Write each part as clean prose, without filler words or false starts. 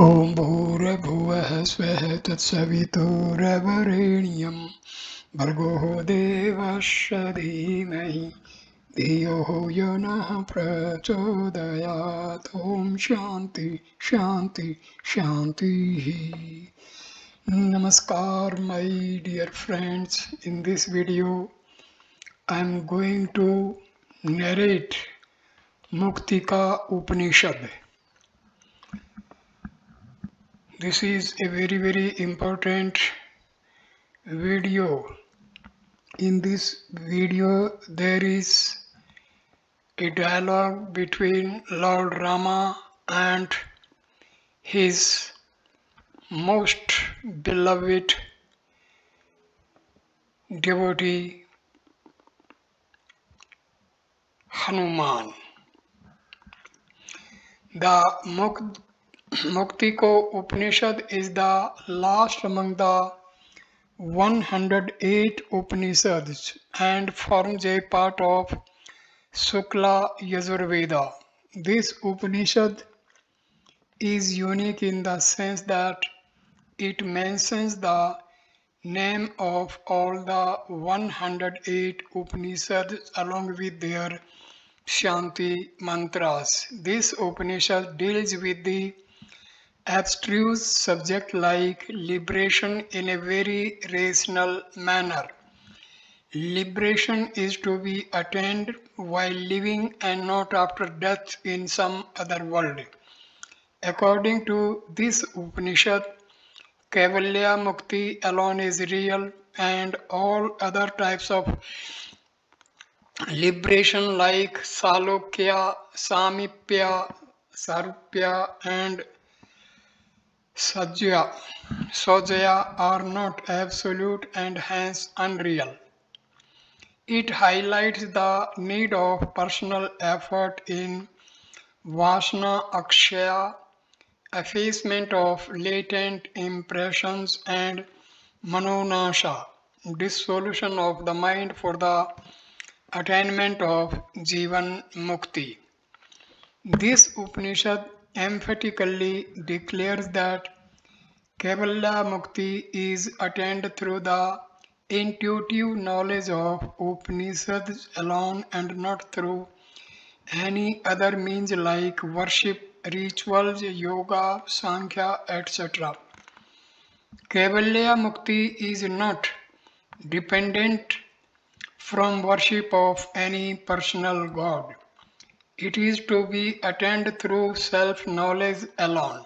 ॐ भूर्भुवः स्वः तत्सवितुर्वरेण्यं भर्गो देवस्य धीमहि धियो यो नः प्रचोदयात् ॐ शान्ति शान्ति शान्तिः. Namaskar, my dear friends. In this video I am going to narrate Muktika Upanishad. This is a very important video. In this video there is a dialogue between Lord Rama and his most beloved devotee Hanuman. The Muktiko Upanishad is the last among the 108 Upanishads and forms a part of Shukla Yajurveda. This Upanishad is unique in the sense that it mentions the name of all the 108 Upanishads along with their Shanti mantras. This Upanishad deals with the abstruse subject like liberation in a very rational manner. Liberation is to be attained while living and not after death in some other world. According to this Upanishad, Kaivalya Mukti alone is real, and all other types of liberation like Salokya, Samipya, Sarupya and Sojaya are not absolute and hence unreal. It highlights the need of personal effort in Vasana Akshaya, effacement of latent impressions, and Manonasha, dissolution of the mind for the attainment of Jivan Mukti. This Upanishad emphatically declares that Kaivalya Mukti is attained through the intuitive knowledge of Upanishads alone and not through any other means like worship, rituals, yoga, sankhya, etc. Kaivalya Mukti is not dependent from worship of any personal god. It is to be attained through self-knowledge alone.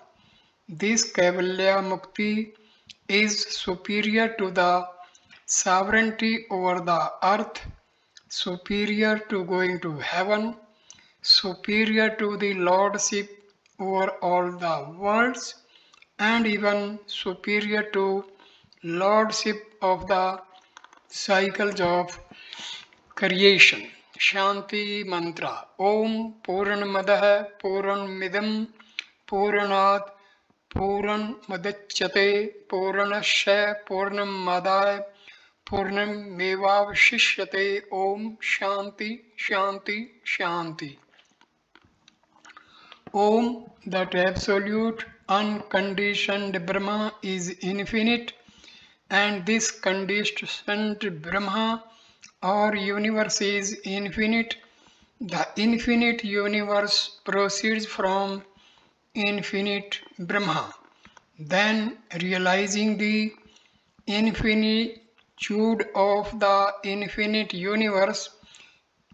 This Kaivalya Mukti is superior to the sovereignty over the earth, superior to going to heaven, superior to the lordship over all the worlds, and even superior to lordship of the cycles of creation. Shanti mantra. Om Purnamadah Purnamidam Purnat Purnamudachyate Purnasya Purnamadaya Purnamevavashishyate. Om Shanti Shanti Shanti. Om, that absolute unconditioned Brahma, is infinite, and this conditioned Brahma or universe is infinite. The infinite universe proceeds from infinite Brahma. Then, realizing the infinitude of the infinite universe,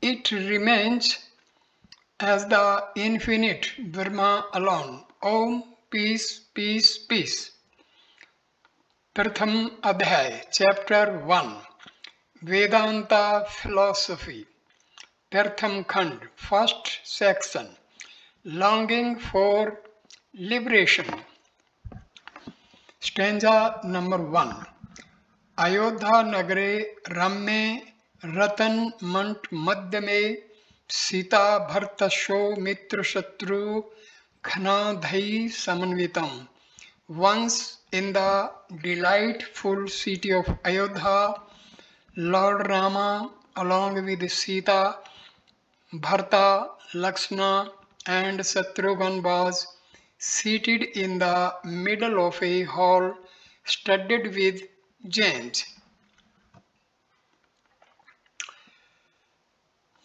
it remains as the infinite Brahma alone. Om, peace, peace, peace. Pratham Adhyay, Chapter 1, Vedanta Philosophy. Pratham Khand, First Section, Longing for Liberation. Stanza number 1. Ayodhya Nagare Ramme Ratan Mant Madhyame Sita Bhartasho Mitra Shatru Ghanadhai Samanvitam. Once in the delightful city of Ayodhya, Lord Rama, along with Sita, Bharata, Lakshmana, and Shatrughan, was seated in the middle of a hall studded with gems.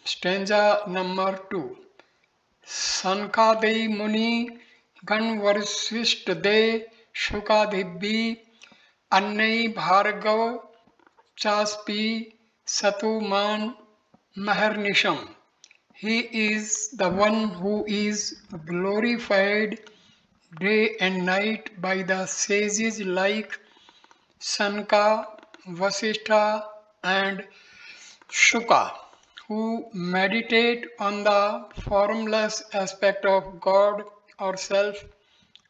Stanza number 2. Sankadei Muni Ganvarsishta De Shukadibbi Annai Bhargav Chaspi Satuman Maharnisham. He is the one who is glorified day and night by the sages like Sanka, Vasishtha, and Shuka, who meditate on the formless aspect of God or self,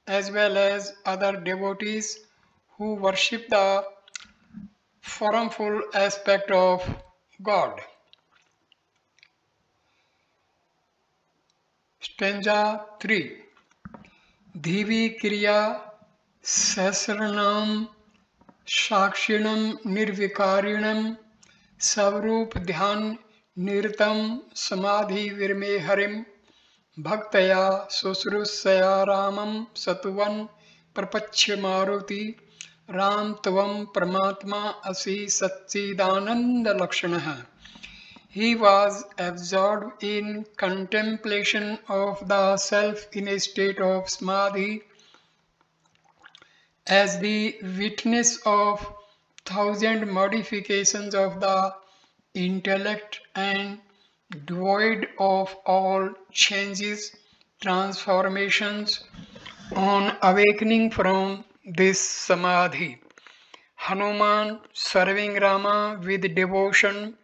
as well as other devotees who worship the formful aspect of God. Stanza 3. Dhivi Kriya Sahasranam Shakshinam Nirvikarinam Savrup Dhyan Nirtam Samadhi Virme Harim Bhaktaya Susrusaya Ramam Satuvan Prapachya Maruti Ram Tvam Paramatma Asi Satchidananda Lakshanaha. He was absorbed in contemplation of the self in a state of samadhi as the witness of thousand modifications of the intellect and devoid of all changes, transformations. On awakening from this samadhi, Hanuman, serving Rama with devotion,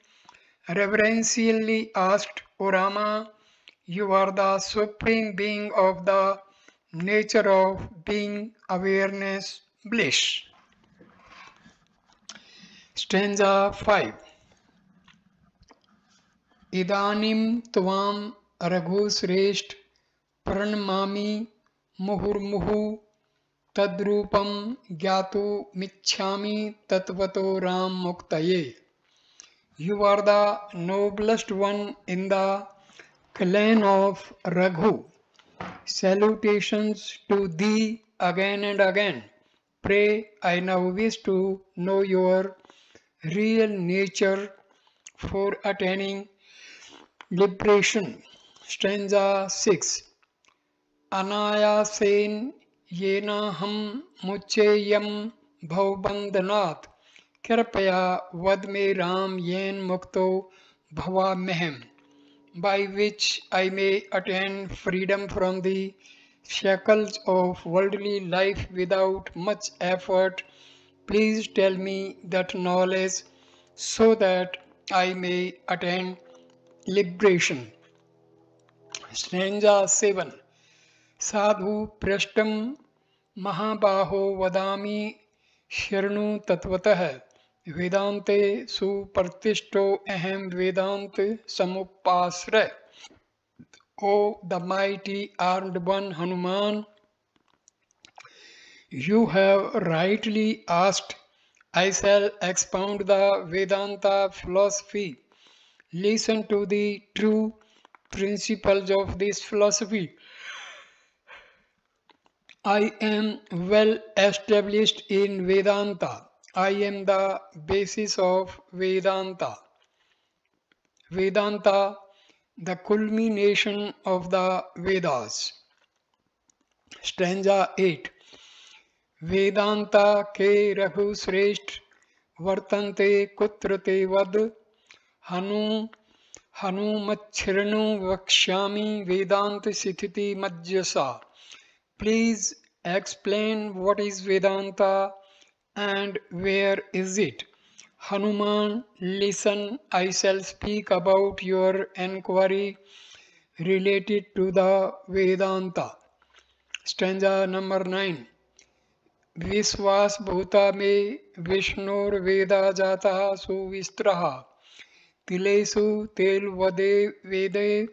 reverentially asked, O Rama, you are the supreme being of the nature of being, awareness, bliss. Stanza 5. Idanim tvam raghusresht pranamami muhurmuhu tadrupam gyatu michhami tatvato ram muktaye. You are the noblest one in the clan of Raghu. Salutations to thee again and again. Pray, I now wish to know your real nature for attaining liberation. Stanza 6. Anayasen yenaham mucheyam bhavbandhanat कृपया वद में राम येन मुक्तो भवाम्यहम्, by which I may attain freedom from the shackles of worldly life without much effort. Please tell me that knowledge so that I may attain liberation. Stanza 7. Sadhu prashtam mahabaho vadami शरणु तत्वतः वेदांते सुप्रतिष्ठो अहम वेदांत समुपाश्रय. O the mighty armed one Hanuman, you have rightly asked. I shall expound the Vedanta philosophy. Listen to the true principles of this philosophy. I am well established in Vedanta. I am the basis of Vedanta. Vedanta, the culmination of the Vedas. Stanza 8. Vedanta ke raghu sresht vartante kutrate vad hanu machiranu vakshami vedanta sithiti majjasa. Please explain what is Vedanta and where is it? Hanuman, listen, I shall speak about your enquiry related to the Vedanta. Stanza number 9. Viswas bhuta me Vishnur Veda jata suvistraha tilesu tel vade vede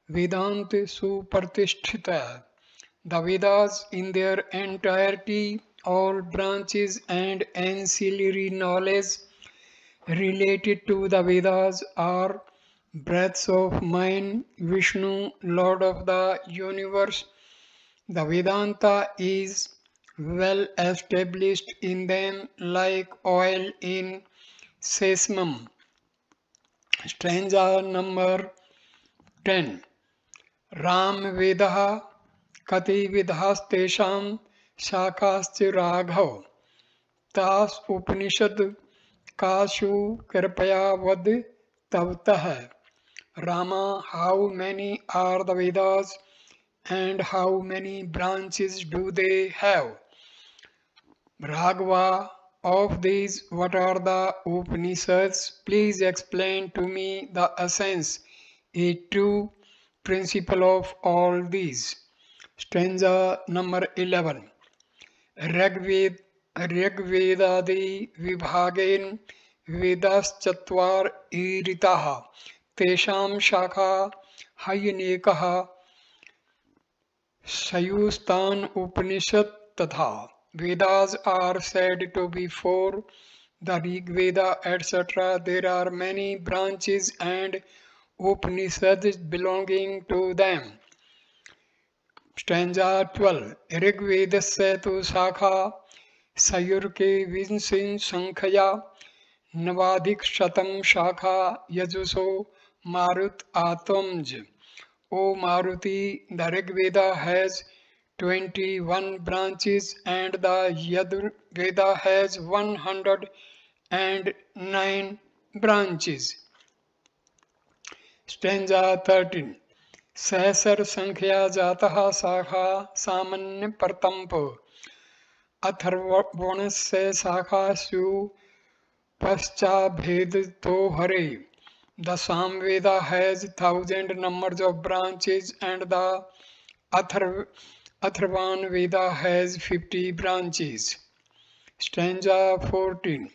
Vedant supartishtita. The Vedas in their entirety, all branches and ancillary knowledge related to the Vedas are breaths of mine, Vishnu, Lord of the universe, The Vedanta is well established in them like oil in sesame. Stanza number 10. Ram Vedaha Kati Vidhastesham Shakascha Raghav Tas Upanishad Kashu Kirpaya Vad Tavtah. Rama, how many are the Vedas and how many branches do they have? Raghava, of these, what are the Upanishads? Please explain to me the essence, a true principle of all these. Stanza number 11. ऋग्वेदादि विभागेन वेदाश्चत्वार ईरिताः तेषां शाखा हयनेकः सयुस्तान उपनिषद तथा. Vedas are said to be four, the Rig Veda, etc. There are many branches and Upanishads belonging to them. Stanza 12. Rig Vedasya tu Shakha Sayurke Vinsin Sankhya Navadik Shatam Shakha Yajuso Marut Atomj. O Maruti, the Rig Veda has 21 branches and the Yadur Veda has 109 branches. Stanza 13. Sahasar Sankhya Jataha Sakha Samanya Partampo Atharvanasya Sakha Su Pascha Bhed To Hare. The Samveda has 1,000 numbers of branches and the Atharvan Veda has 50 branches. Stanza 14.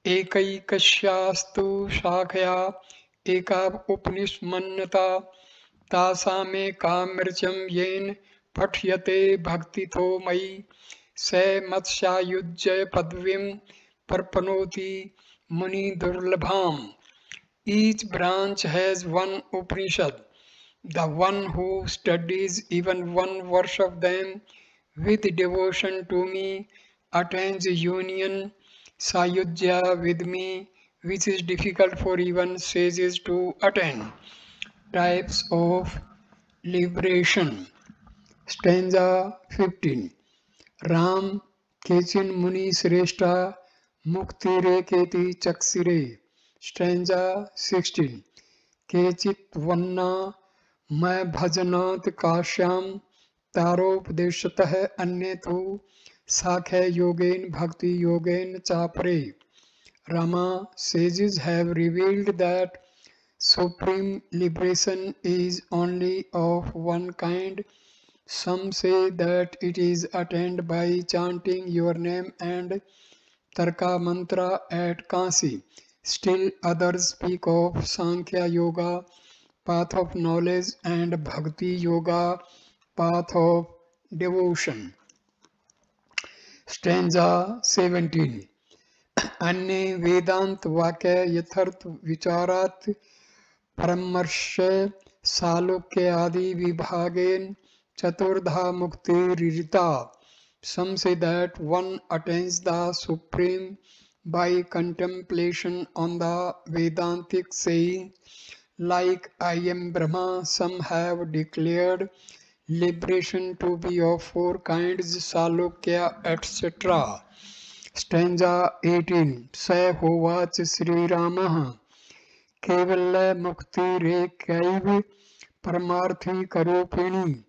Ekaikashyastu Shakhya Eka Upanishmannata Tasame Kamircham Yen Pathyate Bhaktitho Mai Se Matsyayujya Padvim Parpanoti Muni Durlabham. Each branch has one Upanishad. The one who studies even one verse of them with devotion to me attains union, sayujya with me, which is difficult for even sages to attain. Types of liberation. Stanza 15. Ram Kechin Muni Sreshta Muktire Keti Chaksire. Stanza 16. Kechit Vanna मैं भजनात् काश्याम तारोपदेशतः अन्ये तो साख्य योगेन भक्ति योगेन चापरे. Rama, sages have revealed that supreme liberation is only of one kind. Some say that it is attained by chanting your name and Tarka mantra at Kasi. Still others speak of Sankhya Yoga, path of knowledge, and Bhakti Yoga, path of devotion. Stanza 17. अन्य वेदांत वाक्य यथार्थ विचारात परमर्श सालोक्य आदि विभागेन चतुर्धा मुक्तिरिता. Some say that one attains the supreme by contemplation on the Vedantic saying like I am Brahma. Some have declared liberation to be of four kinds, Salokya, etc. Stanza 18. Sa hovach Sri Ramah Kevala Mukti Re Kaiv Paramarthi Karopini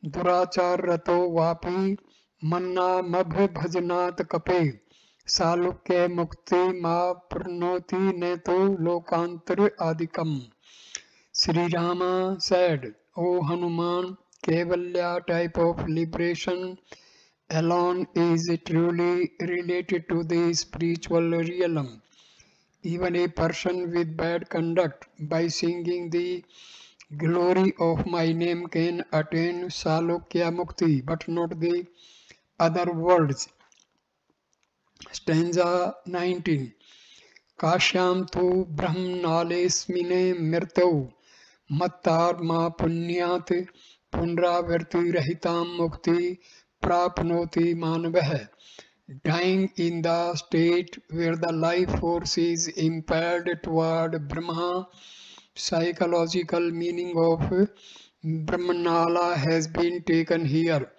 Durachar Rato Vapi Manna Mabh Bhajanat Kape Salukya Mukti Ma Purnoti Neto Lokantar Adikam. Sri Rama said, O Hanuman, Kevalya type of liberation alone is truly related to the spiritual realm. Even a person with bad conduct, by singing the glory of my name, can attain Salokya Mukti, but not the other words. Stanza 19. Kashyam tu brahmanalesmine mirtau Mattar ma punyat पुनरावृत्तिरहितां मुक्ति प्राप्नोति मानवः. Dying in the state where the life force is impelled toward Brahma. Psychological meaning of Brahmanala has been taken here.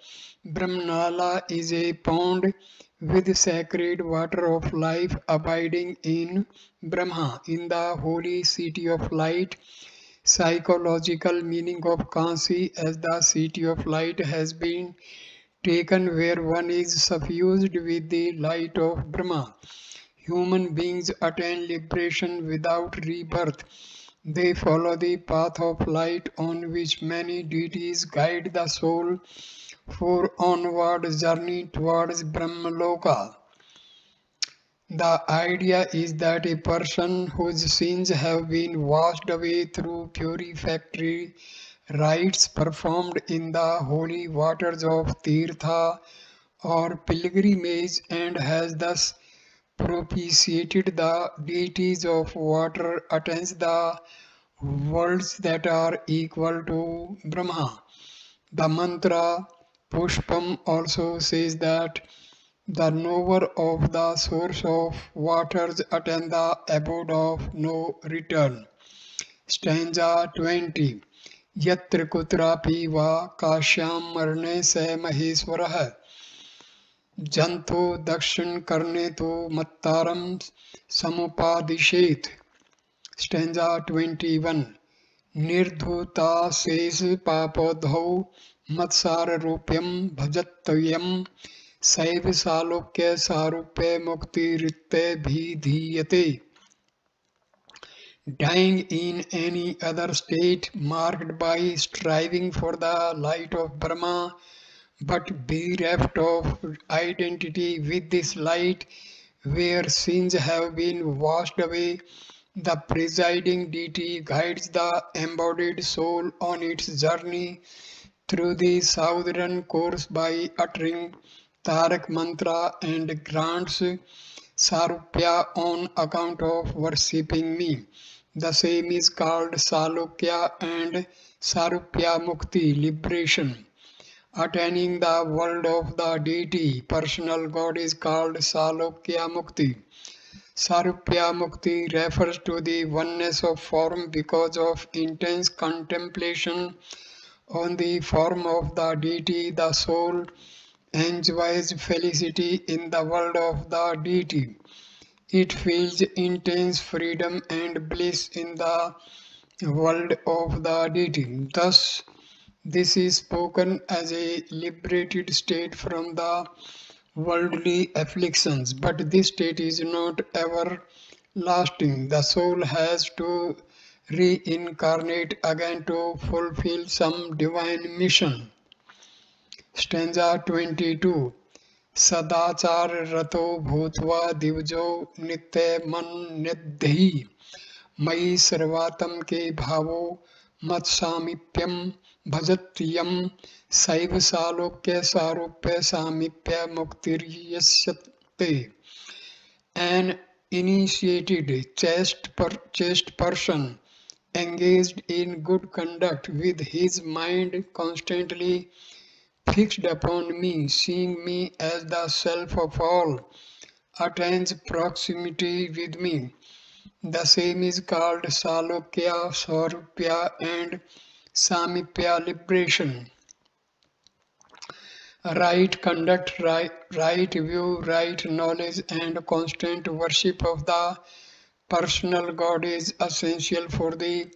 Brahmanala is a pond with sacred water of life abiding in Brahma, in the holy city of light. Psychological meaning of Kansi as the city of light has been taken where one is suffused with the light of Brahma. Human beings attain liberation without rebirth. They follow the path of light on which many deities guide the soul for onward journey towards Brahmaloka. The idea is that a person whose sins have been washed away through purificatory rites performed in the holy waters of Tirtha or pilgrimage and has thus propitiated the deities of water attains the worlds that are equal to Brahma. The mantra Pushpam also says that the knower of the source of waters attain the abode of no return. Stanza 20. Yatra kutrapi va kashyam marne se maheswarah janto dakshin karne to mattaram samupadishet. Stanza 21. Nirdhuta ses papodhau matsara rupyam bhajattayam Saiv salokya sarupya mukti ritte bhidhiyate. Dying in any other state marked by striving for the light of Brahma, but bereft of identity with this light, where sins have been washed away, the presiding deity guides the embodied soul on its journey through the southern course by uttering Tarak mantra and grants Sarupya on account of worshipping me. The same is called Salokya and Sarupya Mukti, liberation. Attaining the world of the deity, personal God is called Salokya Mukti. Sarupya Mukti refers to the oneness of form because of intense contemplation on the form of the deity. The soul enjoys felicity in the world of the deity. It feels intense freedom and bliss in the world of the deity. Thus, this is spoken as a liberated state from the worldly afflictions, but this state is not everlasting. The soul has to reincarnate again to fulfill some divine mission. Stanza 22. सदाचार रतो भूत्वा दिवजो नित्य मन निधि मयि सर्वातम के भावो मत सामीप्यम भजत्यम शैव सालोक्य सारूप्य सामीप्य मुक्तिर्यस्यते. An initiated chaste person engaged in good conduct with his mind constantly fixed upon me, seeing me as the self of all, attains proximity with me. The same is called Salokya, Sarupya and Samipya liberation. Right conduct, right view, right knowledge and constant worship of the personal God is essential for the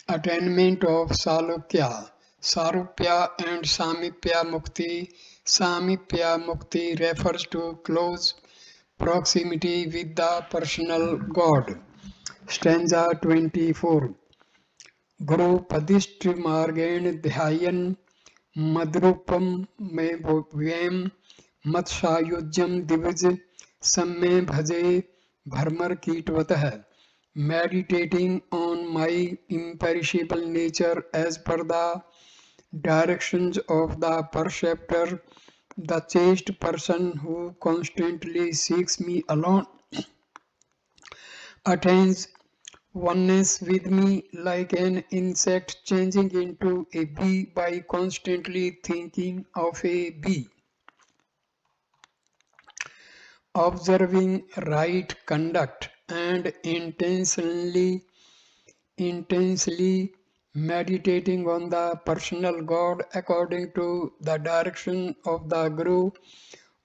attainment of Salokya. Sarupya and Samipya Mukti. Samipya Mukti refers to close proximity with the personal God. Stanza 24. Guru Padishti Margen Dhyayan Madrupam Me Vyam Matsayujyam Divij Samme Bhaje Bharmar Kitvatah. Meditating on my imperishable nature as per the directions of the preceptor, the chaste person who constantly seeks me alone attains Oneness with me like an insect changing into a bee by constantly thinking of a bee. Observing right conduct and intensely meditating on the personal God according to the direction of the Guru,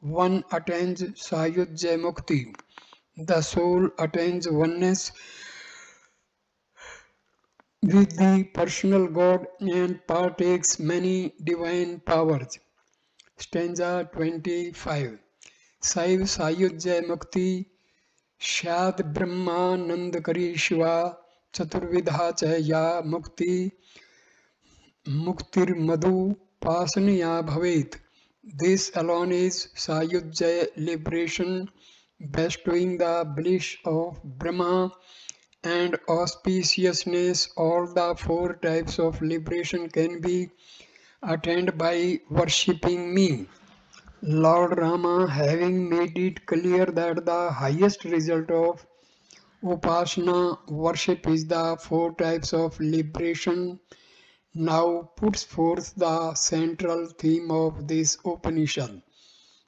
one attains Sayujya Mukti. The soul attains oneness with the personal God and partakes many divine powers. Stanza 25. Saiv Sayujya Mukti Shad Brahmanand Kari Shiva Chaturvidha Chaya Mukti Muktir Madhu Pasaniya Bhavet. This alone is Sayujya liberation, bestowing the bliss of Brahma and auspiciousness. All the four types of liberation can be attained by worshipping me. Lord Rama, having made it clear that the highest result of Upasana worship is the four types of liberation, now puts forth the central theme of this Upanishad.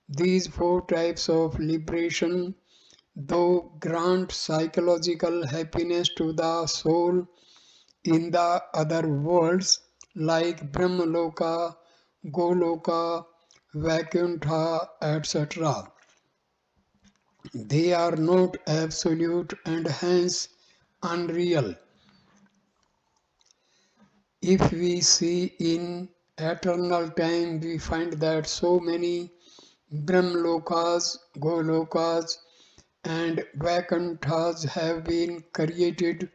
These four types of liberation, though grant psychological happiness to the soul in the other worlds like Brahmaloka, Goloka, Vaikuntha, etc., they are not absolute and hence unreal. If we see in eternal time, we find that so many Brahmlokas, Golokas, and Vaikunthas have been created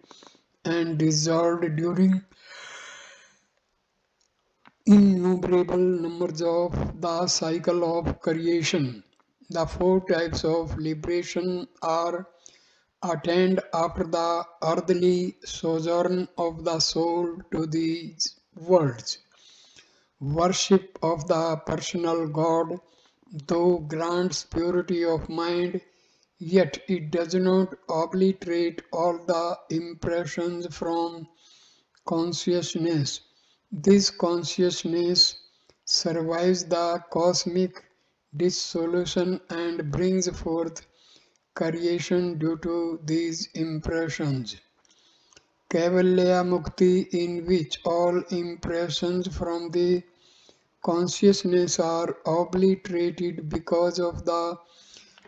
and dissolved during innumerable numbers of the cycle of creation. The four types of liberation are attained after the earthly sojourn of the soul to these worlds. Worship of the personal God, though grants purity of mind, yet it does not obliterate all the impressions from consciousness. This consciousness survives the cosmic dissolution and brings forth creation due to these impressions. Kaivalya Mukti, in which all impressions from the consciousness are obliterated because of the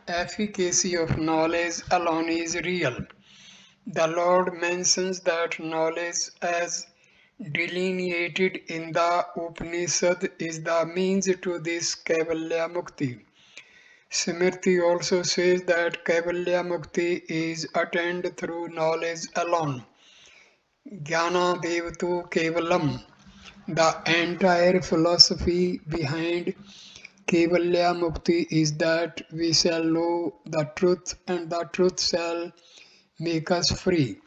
efficacy of knowledge alone, is real. The Lord mentions that knowledge as delineated in the Upanishad is the means to this Kaivalya Mukti. Smriti also says that Kaivalya Mukti is attained through knowledge alone. Jnana Devatu Kevalam. The entire philosophy behind Kaivalya Mukti is that we shall know the truth and the truth shall make us free.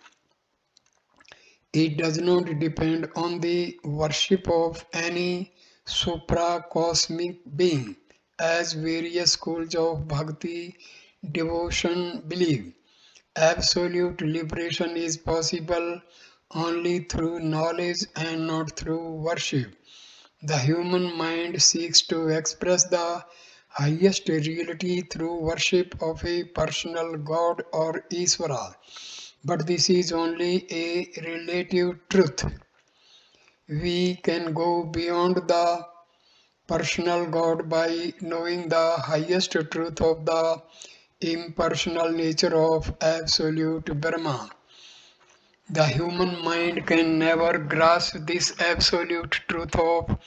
It does not depend on the worship of any supra-cosmic being, as various schools of bhakti devotion believe. Absolute liberation is possible only through knowledge and not through worship. The human mind seeks to express the highest reality through worship of a personal God or Isvara. But this is only a relative truth. We can go beyond the personal God by knowing the highest truth of the impersonal nature of absolute Brahma. The human mind can never grasp this absolute truth of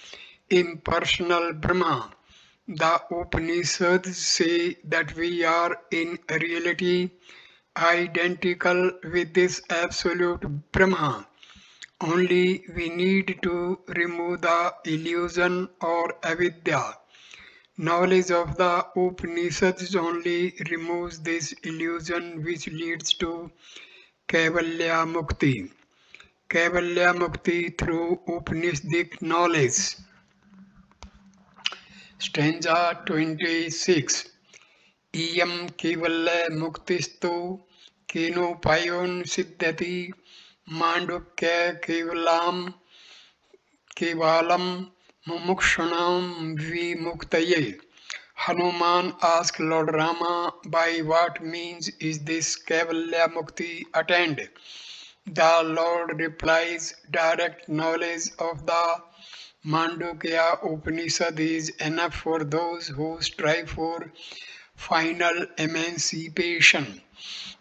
impersonal Brahma. The Upanishads say that we are in reality identical with this absolute Brahma. Only we need to remove the illusion or avidya. Knowledge of the Upanishads only removes this illusion which leads to Kaivalya Mukti. Kaivalya Mukti through Upanishadic knowledge. Stanza 26. Iyam Kaivalya Muktistu केनोपायोन सिद्ध्यति मांडुक्य केवलम मुमुक्षुणाम विमुक्तये. Hanuman asked Lord Rama, by what means is this Kaivalya Mukti attained? The Lord replies, direct knowledge of the Mandukya Upanishad is enough for those who strive for final emancipation.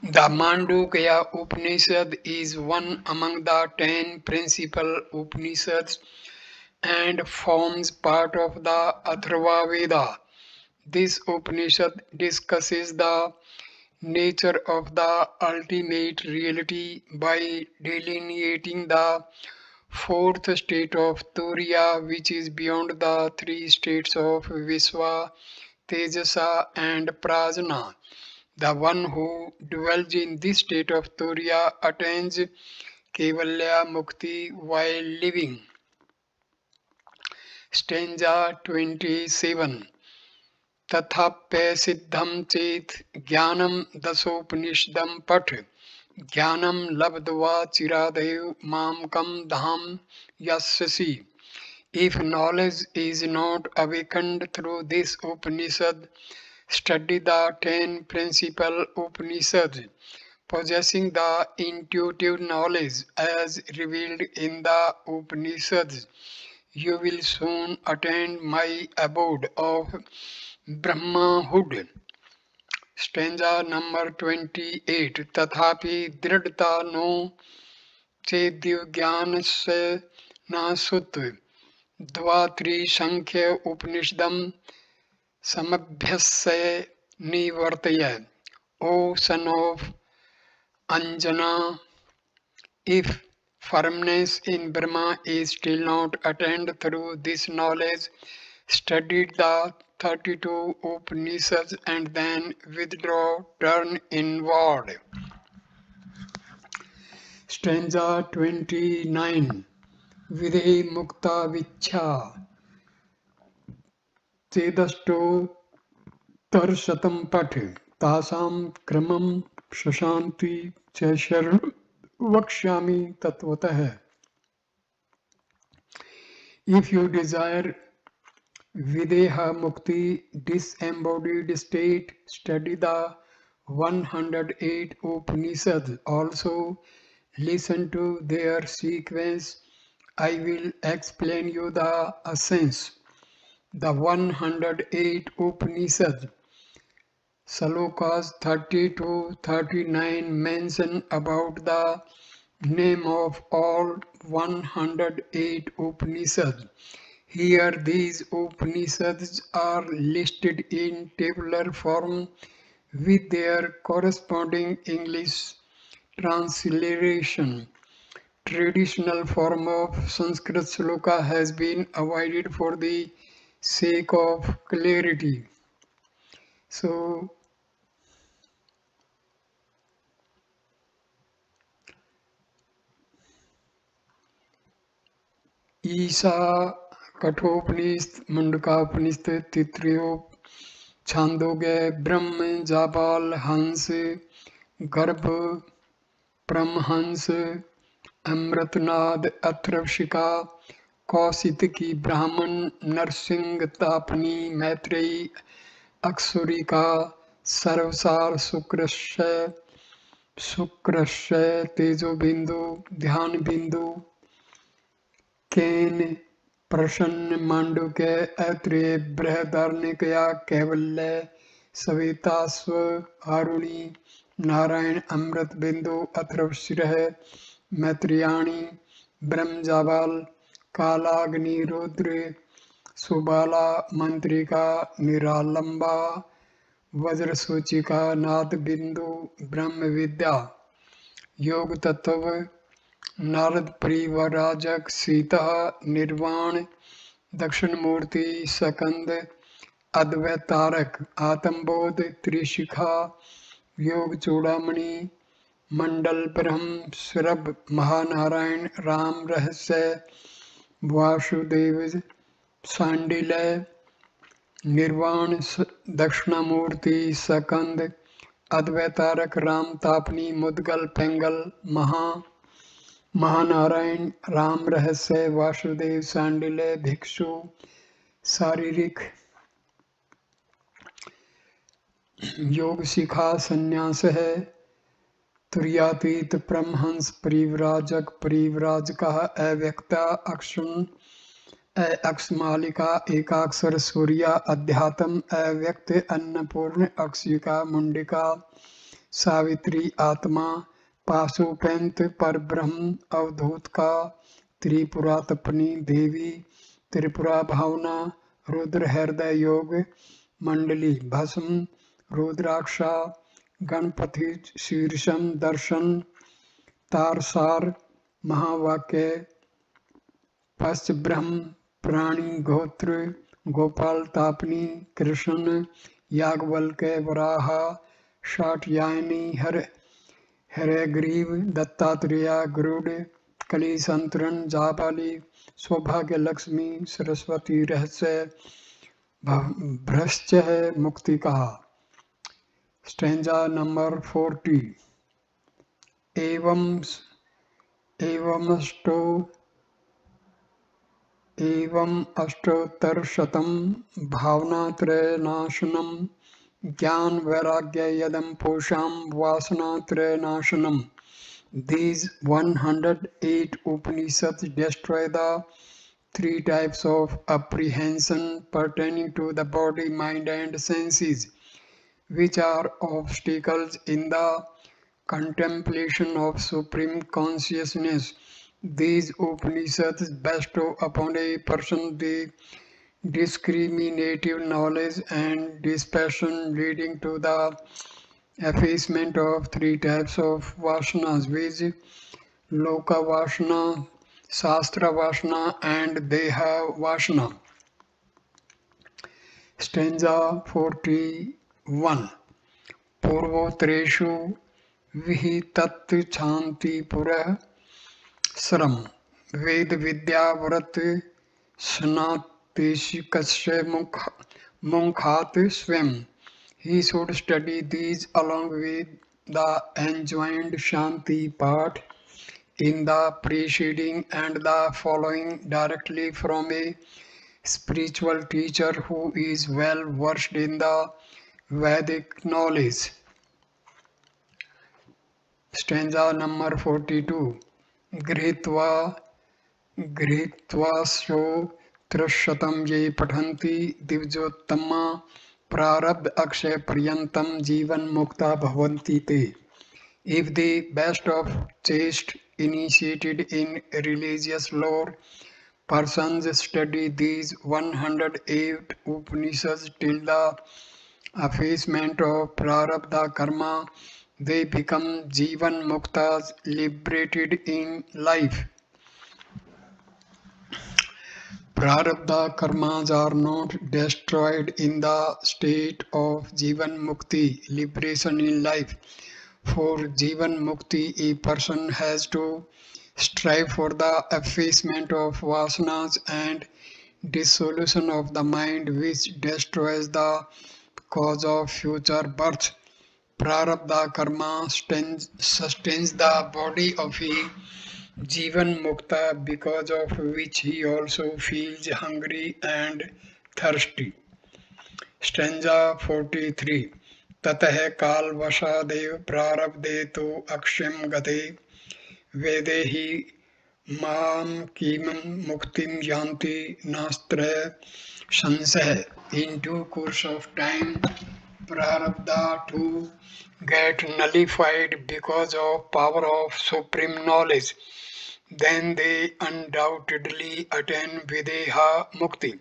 The Mandukya Upanishad is one among the 10 principal Upanishads and forms part of the Atharva Veda. This Upanishad discusses the nature of the ultimate reality by delineating the fourth state of Turiya, which is beyond the three states of Vishwa, Tejasa and Prajna. The one who dwells in this state of Turiya attains Kaivalya Mukti while living. Stanza 27. तथाप्य सिद्धम चेत ज्ञानम दशोपनिषदम पठ ज्ञानम लब्ध्वा चिरादेव मामकम धाम यस्यसि. If knowledge is not awakened through this Upanishad, study the 10 principal Upanishads. Possessing the intuitive knowledge as revealed in the Upanishads, you will soon attain my abode of Brahmahood. Stanza number 28. तथापि दृढ़ता no चेद्युज्ञान से न सुत द्वात्रिसंख्य उपनिषदम समभ्यस्य निवर्तय. O son of Anjana, if firmness in Brahma is still not attained through this knowledge, study the 32 Upanishads and then withdraw, turn inward. Stanza 29. Vidhe mukta vichya tedasto tarsatam path tasam kramam shashanti cheshar vakshami tatvatah. If you desire Videha Mukti, disembodied state, study the 108 Upanishads. Also, listen to their sequence. I will explain you the essence. The 108 Upanishads, Slokas 30 to 39 mention about the name of all 108 Upanishads. Here these Upanishads are listed in tabular form with their corresponding English transliteration. Traditional form of Sanskrit sloka has been avoided for the sake of clarity. So, Isha Kathopanishad, मुंडकापनिषद, Taittiriya, Chandogya, ब्रह्म, जाबाल, हंस, गर्भ, परमहंस, अमृतनाद, अथर्वशिखा, कौशितकी, ब्राह्मण, नरसिंह, तापनी, मैत्रेयी, अक्षुरिका, सर्वसार, शुक्रस्य, तेजोबिंदु, ध्यान बिंदु, केन, प्रसन्न, मांडुक्य, ऐत्रेय, बृहदारण्यकया, कैवल्य, सवितास्व, आरुणि, नारायण, अमृत बिंदु, अथर्वशीरः, मैत्रेयाणी, ब्रह्मजाबाल, कालाग्नि, रुद्र, सुबाला, मंत्रिका, निरालंबा, वज्रसूचिका, नाद बिंदु, ब्रह्म विद्या, योग तत्व, नारद परिवराजक, सीता, निर्वाण, दक्षिण मूर्ति, सकंद, अद्वैतारक, आत्मबोध, त्रिशिखा, योग चूड़ामणि, मंडल ब्रह्म, सुरभ, महानारायण, राम रहस्य, वासुदेव, सांडिल्य, निर्वाण, दक्षिणामूर्ति, सकंद, अद्वैतारक, राम तापनी, मुदगल, पेंगल, महानारायण, राम रहस्य, वासुदेव, सांडिल्य, भिक्षु, शारीरिक, योग शिखा, संन्यास है, तुर्यातीत, परमहंस, परिव्राजक, परिव्राजक, अव्यक्ता, अक्षुण, अक्षमालिका, एकाक्षर, सूर्या, अध्यात्म, अव्यक्त, अन्नपूर्ण, अक्षिका, मुंडिका, सावित्री, आत्मा, पाशुपैंत, परब्रह्म, अवधूत का, त्रिपुरा तपनी, देवी, त्रिपुरा भावना, रुद्र, हृदय योग, मंडली, भस्म, रुद्राक्षा, गणपति, शीर्षम, दर्शन, तारसार, महावाक्य, पश्च ब्रह्म, प्राणी, गोत्र, गोपाल, तापनी, कृष्ण, याज्ञवल्क्य, वराह, शाटयायनी, हरग्रीव, दत्तात्रेय, गरुड़, कली, संतरण, जाबाली, सौभाग्य, लक्ष्मी, सरस्वती, रहस्य, भ्रश्च है, मुक्ति कहा। Stanza number 40। एवं अष्टोत्तरशतं भावनात्रयनाशनं ज्ञान वैराग्य यदम पोषां वासनात्रयनाशनम। These 108 Upanishads destroy the three types of apprehension pertaining to the body, mind and senses, which are obstacles in the contemplation of supreme consciousness. These Upanishads bestow upon a person the discriminative knowledge and dispassion leading to the effacement of three types of vasanas, which Loka Vasana, Shastra Vasana and Deha Vasana. Stanza 41. Purvotreshu विहितत् शांति पुरः श्रम वेद विद्या व्रत स्नातिकस्य मुखात् स्वयं. He should study these along with the enjoined Shanti part in the preceding and the following directly from a spiritual teacher who is well versed in the Vedic knowledge. Stanza number 42. Gritva sho trashatam ye pathanti divjottama prarabdha akshay paryantam jivan mukta bhavanti te. If the best of chaste initiated in religious lore persons study these 108 Upanishads till the effacement of prarabdha karma, they become Jivan Muktas, liberated in life. Prarabdha karmas are not destroyed in the state of Jivan Mukti, liberation in life. For Jivan Mukti, a person has to strive for the effacement of vasanas and dissolution of the mind which destroys the cause of future birth. Prarabdha karma sustains the body of a Jivan Mukta, because of which he also feels hungry and thirsty. Stanza 43. Tatah kal vasadev prarabde tu aksham gate vedehi mam kimam muktim yanti nastra sansah. In due course of time, prarabdha to get nullified because of power of supreme knowledge, then they undoubtedly attain Videha Mukti.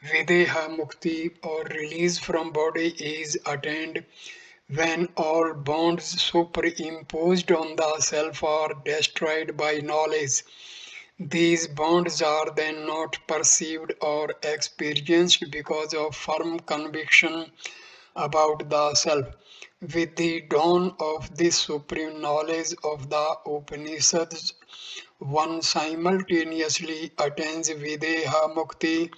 Videha Mukti, or release from body, is attained when all bonds superimposed on the self are destroyed by knowledge. These bonds are then not perceived or experienced because of firm conviction about the self. With the dawn of this supreme knowledge of the Upanishads, one simultaneously attains Videha Mukti,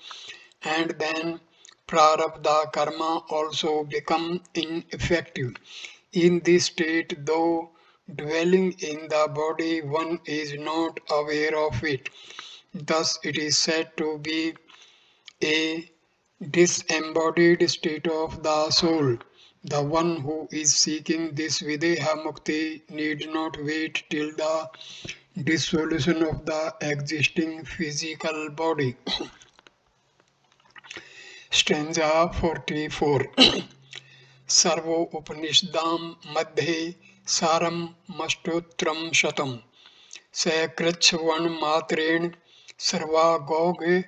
and then Prarabdha karma also become ineffective. In this state, though dwelling in the body, one is not aware of it. Thus, it is said to be a disembodied state of the soul. The one who is seeking this Videha Mukti need not wait till the dissolution of the existing physical body. Stanza 44. Sarvo Upanishadam Madhe Saram Mastotram Shatam Sakrachvan Matren Sarva Goge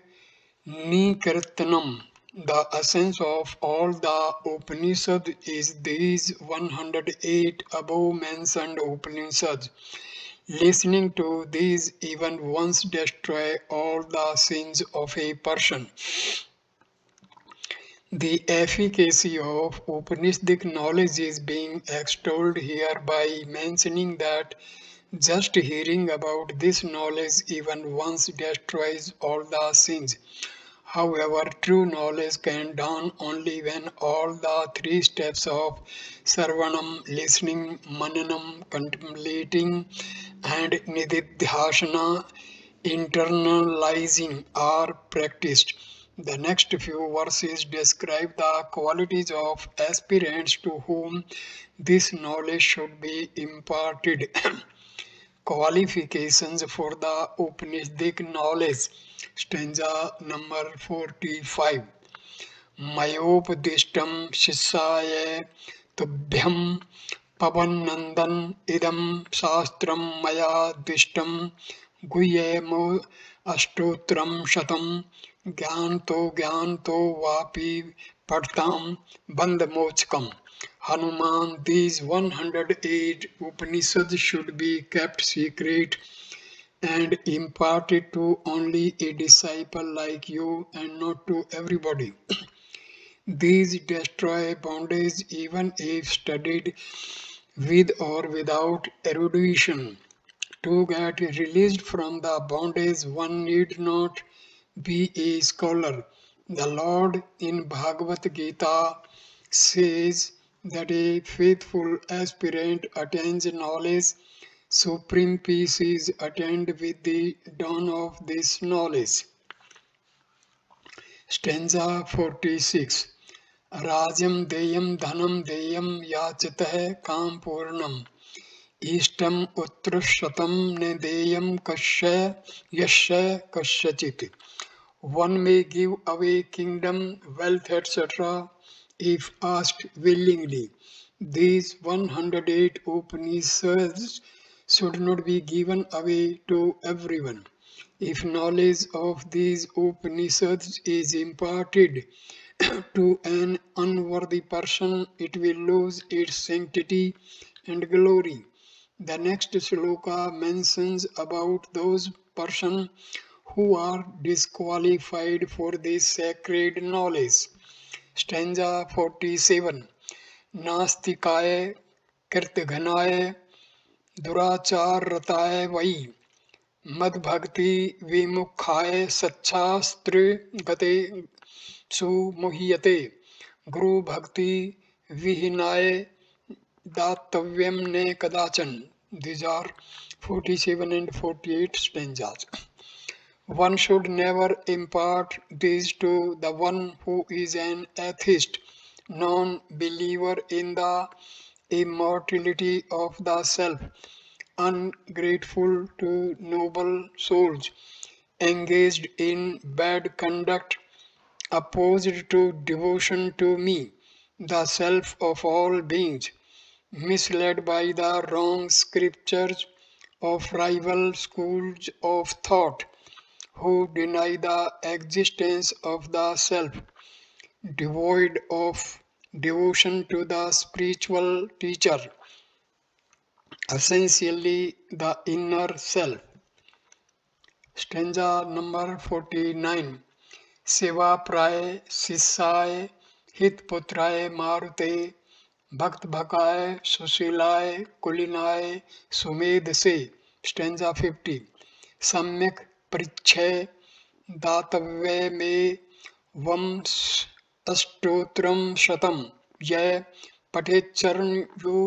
Nikirtanam. The essence of all the Upanishad is these 108 above mentioned Upanishads. Listening to these even once destroy all the sins of a person. The efficacy of Upanishadic knowledge is being extolled here by mentioning that just hearing about this knowledge even once destroys all the sins. However, true knowledge can dawn only when all the three steps of Sarvanam, listening, Mananam, contemplating, and Nididhyasana, internalizing, are practiced. The next few verses describe the qualities of aspirants to whom this knowledge should be imparted. Qualifications for the Upanishadic knowledge. Stanza number 45. Mayopadishtam Shishaya Tubhyam Pavanandan Idam Shastram Maya Dishtam Guyemo Astotram Shatam Gyanto Vapi Padtam Bandhamochkam. Hanuman, these 108 Upanishads should be kept secret and imparted to only a disciple like you and not to everybody. These destroy bondage even if studied with or without erudition. To get released from the bondage, one need not be a scholar. The Lord in Bhagavad Gita says that a faithful aspirant attains knowledge. Supreme peace is attained with the dawn of this knowledge. Stanza 46. Rajam deyam dhanam deyam yachitah kam purnam. Ishtam utrashatam ne deyam kasya yasya kasyachit. One may give away kingdom, wealth, etc. if asked willingly. These 108 Upanishads should not be given away to everyone. If knowledge of these Upanishads is imparted to an unworthy person, it will lose its sanctity and glory. The next sloka mentions about those persons who are disqualified for this sacred knowledge. Stanza 47. Nastikaya Kirtghanaye दुराचार रताय वही मद भक्ति विमुखाय सच्छास्त्र गते सुमुह्यते गुरु भक्ति विहीनाय दातव्यम ने कदाचन. These are 47 and 48 stanzas. One should never impart these to the one who is an atheist, non-believer in the immortality of the self, ungrateful to noble souls, engaged in bad conduct, opposed to devotion to me, the self of all beings, misled by the wrong scriptures of rival schools of thought, who deny the existence of the self, devoid of devotion to the spiritual teacher, essentially the inner self. Stanza number 49. Seva praye sissaye hit putraye marute भक्त भकाय सुशीलाय कुलीनाय सुमेध से. Stanza 50. सम्यक परिच्छय दातव्य में वम अष्टोत्रम शतम यह पठे चरण यु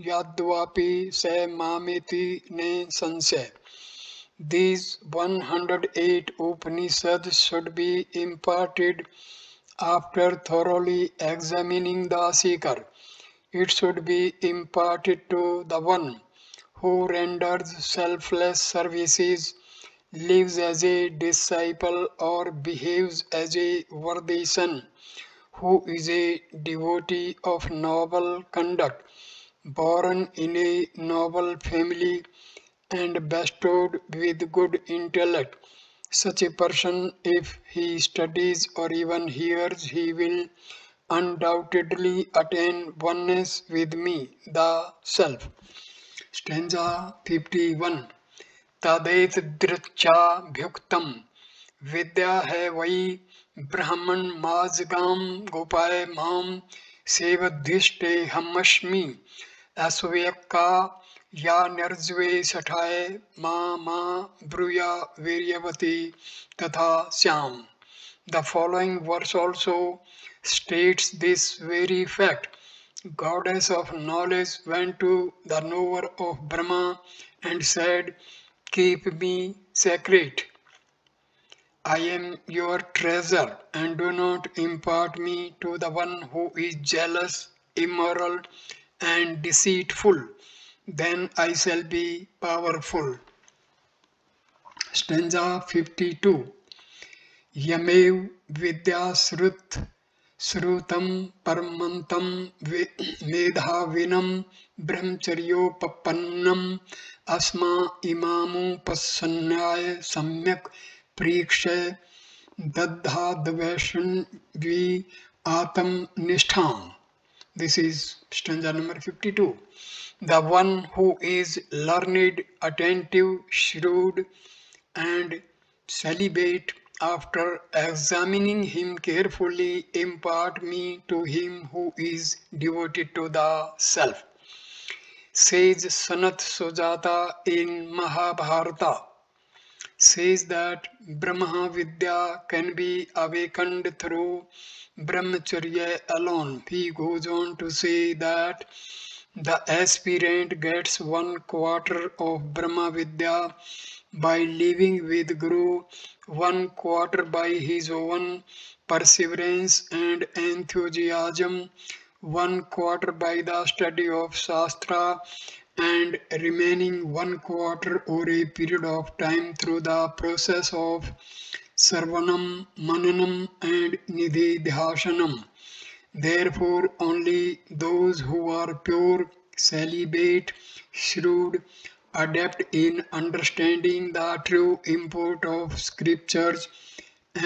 याद्वापि स मामेति ने संशय. These 108 Upanishads should be imparted after thoroughly examining the seeker. It should be imparted to the one who renders selfless services, lives as a disciple, or behaves as a worthy son, who is a devotee of noble conduct, born in a noble family, and bestowed with good intellect. Such a person, if he studies or even hears, he will undoubtedly attain oneness with me, the Self. Stanza 51. तदेत दृक्षा भुक्तम विद्या है वही ब्राह्मण माजगाम गोपाय माम सेवधिष्ठे हमस्मि अस्व्यक्का या निर्ज्वे सठाय मा ब्रूया वीर्यवती तथा Shyam. The following verse also states this very fact. Goddess of knowledge went to the knower of Brahma and said, "Keep me sacred. I am your treasure, and do not impart me to the one who is jealous, immoral, and deceitful. Then I shall be powerful." Stanza 52. Yamev vidyasrut srutam paramantam medhavinam brahmcharyopapannam asma imamu pasannaya samyak prekshay daddhadvashan vi atam nistham. This is stanza number 52. The one who is learned, attentive, shrewd, and celibate, after examining him carefully, impart me to him who is devoted to the Self. Says Sanat Sujata in Mahabharata, says that Brahma Vidya can be awakened through Brahmacharya alone. He goes on to say that the aspirant gets 1/4 of Brahma Vidya by living with Guru, 1/4 by his own perseverance and enthusiasm, 1/4 by the study of Shastra, and remaining 1/4 over a period of time through the process of Sarvanam, Mananam, and Nididhyasanam. Therefore, only those who are pure, celibate, shrewd, adept in understanding the true import of scriptures,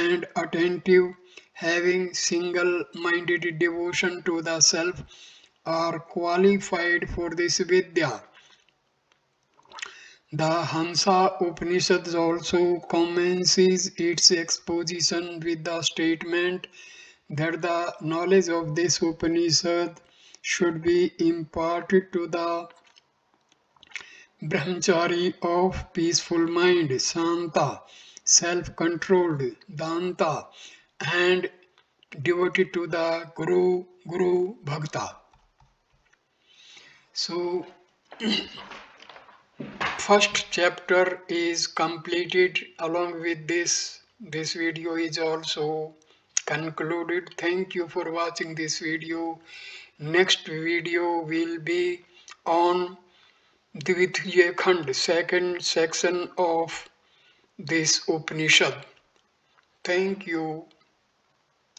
and attentive, having single-minded devotion to the Self, are qualified for this Vidya. The Hansa Upanishad also commences its exposition with the statement that the knowledge of this Upanishad should be imparted to the Brahmachari of peaceful mind, Shanta, self-controlled, Danta, and devoted to the Guru Bhakta. So, first chapter is completed. Along with this video is also concluded. Thank you for watching this video. Next video will be on Dvitiya Khand, second section of this Upanishad. Thank you.